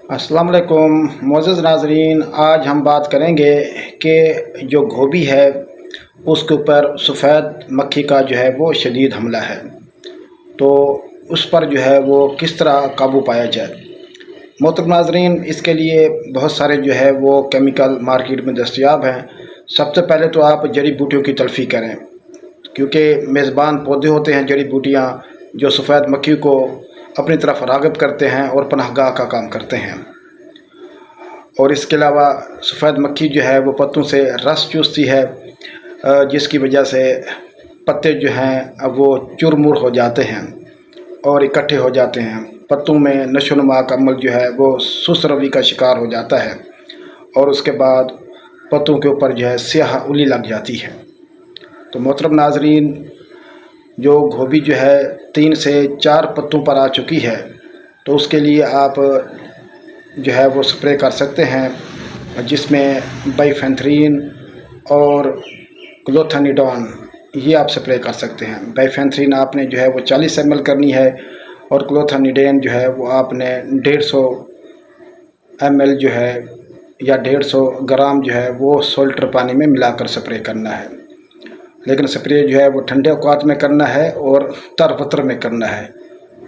अस्सलाम वालेकुम मोअज़्ज़ज़ नाज़रीन। आज हम बात करेंगे कि जो गोभी है उसके ऊपर सफ़ेद मक्खी का जो है वो शदीद हमला है, तो उस पर जो है वो किस तरह काबू पाया जाए। मोहतरम नाज़रीन, इसके लिए बहुत सारे जो है वो केमिकल मार्केट में दस्तयाब हैं। सबसे पहले तो आप जड़ी बूटियों की तलफ़ी करें, क्योंकि मेज़बान पौधे होते हैं जड़ी बूटियाँ जो सफ़ेद मक्खी को अपनी तरफ राग़िब करते हैं और पनाहगाह का काम करते हैं। और इसके अलावा सफ़ेद मक्खी जो है वो पत्तों से रस चूसती है, जिसकी वजह से पत्ते जो हैं वो चुरमुर हो जाते हैं और इकट्ठे हो जाते हैं। पत्तों में नशोनुमा का अमल जो है वो सुस्त रवि का शिकार हो जाता है और उसके बाद पत्तों के ऊपर जो है स्याह उली लग जाती है। तो मोहतरम नाज़रीन, जो गोभी जो है 3 से 4 पत्तों पर आ चुकी है, तो उसके लिए आप जो है वो स्प्रे कर सकते हैं, जिसमें बाइफेंथ्रीन और क्लोथानिडॉन ये आप स्प्रे कर सकते हैं। बाइफेंथ्रीन आपने जो है वो 40 ml करनी है और क्लोथानिडेन जो है वो आपने 150 ml जो है या 150 ग्राम जो है वो सोल्टर पानी में मिलाकर स्प्रे करना है। लेकिन स्प्रे जो है वो ठंडे औकात में करना है और तरवतर में करना है।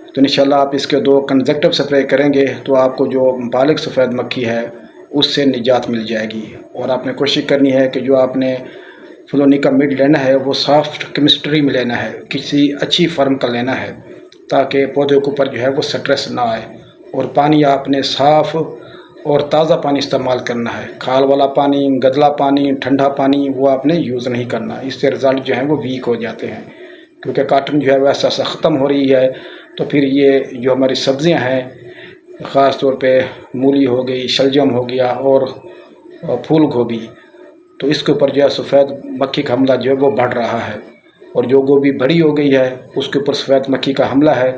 तो इंशाल्लाह आप इसके 2 कंसेक्टिव स्प्रे करेंगे तो आपको जो बालिग सफ़ेद मक्खी है उससे निजात मिल जाएगी। और आपने कोशिश करनी है कि जो आपने फ्लोनिका मिड लेना है वो सॉफ्ट केमिस्ट्री में लेना है, किसी अच्छी फर्म का लेना है, ताकि पौधे के ऊपर जो है वो स्ट्रेस ना आए। और पानी आपने साफ़ और ताज़ा पानी इस्तेमाल करना है। खाल वाला पानी, गदला पानी, ठंडा पानी वो आपने यूज़ नहीं करना। इससे रिज़ल्ट जो है वो वीक हो जाते हैं, क्योंकि कॉटन जो है वैसा ऐसा ख़त्म हो रही है। तो फिर ये जो हमारी सब्ज़ियां हैं, ख़ास तौर पे मूली हो गई, शलजम हो गया और फूल गोभी, तो इसके ऊपर जो है सफ़ेद मक्खी का हमला जो है वो बढ़ रहा है। और जो गोभी बड़ी हो गई है उसके ऊपर सफ़ेद मक्खी का हमला है,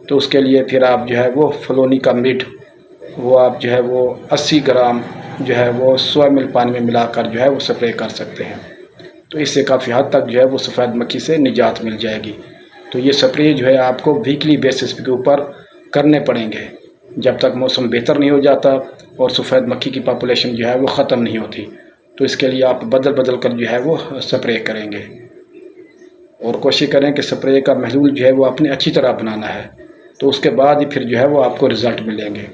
तो उसके लिए फिर आप जो है वो फ्लोनिका मिड वो आप जो है वो 80 ग्राम जो है वो 100 ml पानी में मिलाकर जो है वो स्प्रे कर सकते हैं। तो इससे काफ़ी हद तक जो है वो सफ़ेद मक्खी से निजात मिल जाएगी। तो ये स्प्रे जो है आपको वीकली बेसिस के ऊपर करने पड़ेंगे जब तक मौसम बेहतर नहीं हो जाता और सफ़ेद मक्खी की पॉपुलेशन जो है वो ख़त्म नहीं होती। तो इसके लिए आप बदल बदल कर जो है वो स्प्रे करेंगे और कोशिश करें कि स्प्रे का महलूल जो है वो अपनी अच्छी तरह बनाना है, तो उसके बाद ही फिर जो है वो आपको रिज़ल्ट मिलेंगे।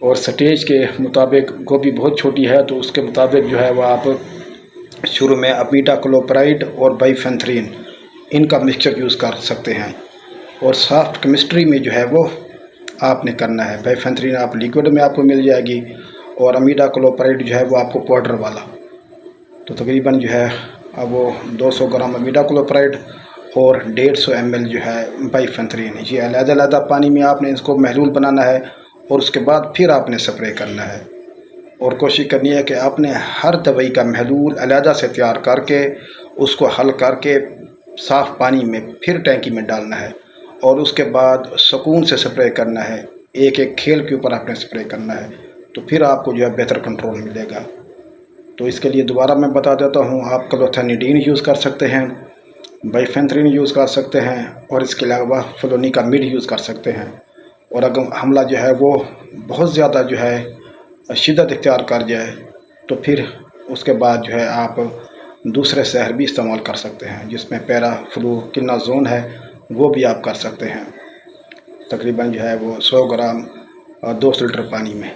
और स्टेज के मुताबिक गोभी बहुत छोटी है तो उसके मुताबिक जो है वो आप शुरू में अमीटा क्लोप्राइड और बाइफेंथ्रीन इनका मिक्सचर यूज़ कर सकते हैं। और सॉफ्ट केमिस्ट्री में जो है वो आपने करना है। बाइफेंथ्रीन आप लिक्विड में आपको मिल जाएगी और अमीटा क्लोप्राइड जो है वो आपको पाउडर वाला। तो तकरीबन जो है अब वो 200 ग्राम अमीटा क्लोप्राइड और 150 ml जो है बाइफेंथ्रीन, ये अलग-अलग पानी में आपने इसको महलूल बनाना है और उसके बाद फिर आपने स्प्रे करना है। और कोशिश करनी है कि आपने हर दवाई का महलूल अलहदा से तैयार करके उसको हल करके साफ़ पानी में फिर टैंकी में डालना है और उसके बाद सुकून से स्प्रे करना है। एक एक खेल के ऊपर आपने स्प्रे करना है, तो फिर आपको जो है बेहतर कंट्रोल मिलेगा। तो इसके लिए दोबारा मैं बता देता हूँ, आप क्लोथानिडीन यूज़ कर सकते हैं, बाइफेंथ्रीन यूज़ कर सकते हैं और इसके अलावा फ्लोनिका मिड यूज़ कर सकते हैं। और अगर हमला जो है वो बहुत ज़्यादा जो है शिद्दत इख्तियार कर जाए तो फिर उसके बाद जो है आप दूसरे जहर भी इस्तेमाल कर सकते हैं, जिसमें पैराफ्लूकिनाज़ोन है वो भी आप कर सकते हैं। तकरीबन जो है वो 100 ग्राम 2 लीटर पानी में।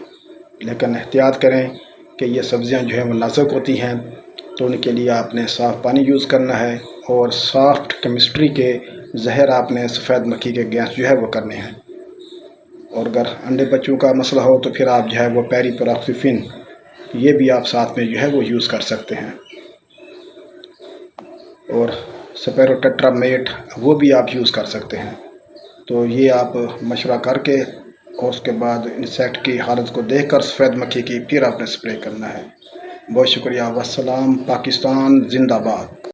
लेकिन एहतियात करें कि ये सब्ज़ियां जो है वो नाजुक होती हैं, तो उनके लिए आपने साफ़ पानी यूज़ करना है और सॉफ्ट केमिस्ट्री के जहर आपने सफ़ेद मक्खी के गैस जो है वो करने हैं। और अगर अंडे बच्चों का मसला हो तो फिर आप जो है वो पेरिपेरोक्सिफिन ये भी आप साथ में जो है वो यूज़ कर सकते हैं। और स्पायरोटेट्रामेट वो भी आप यूज़ कर सकते हैं। तो ये आप मशवरा करके और उसके बाद इंसेक्ट की हालत को देखकर सफ़ेद मक्खी की फिर आपने स्प्रे करना है। बहुत शुक्रिया। वस्सलाम। पाकिस्तान जिंदाबाद।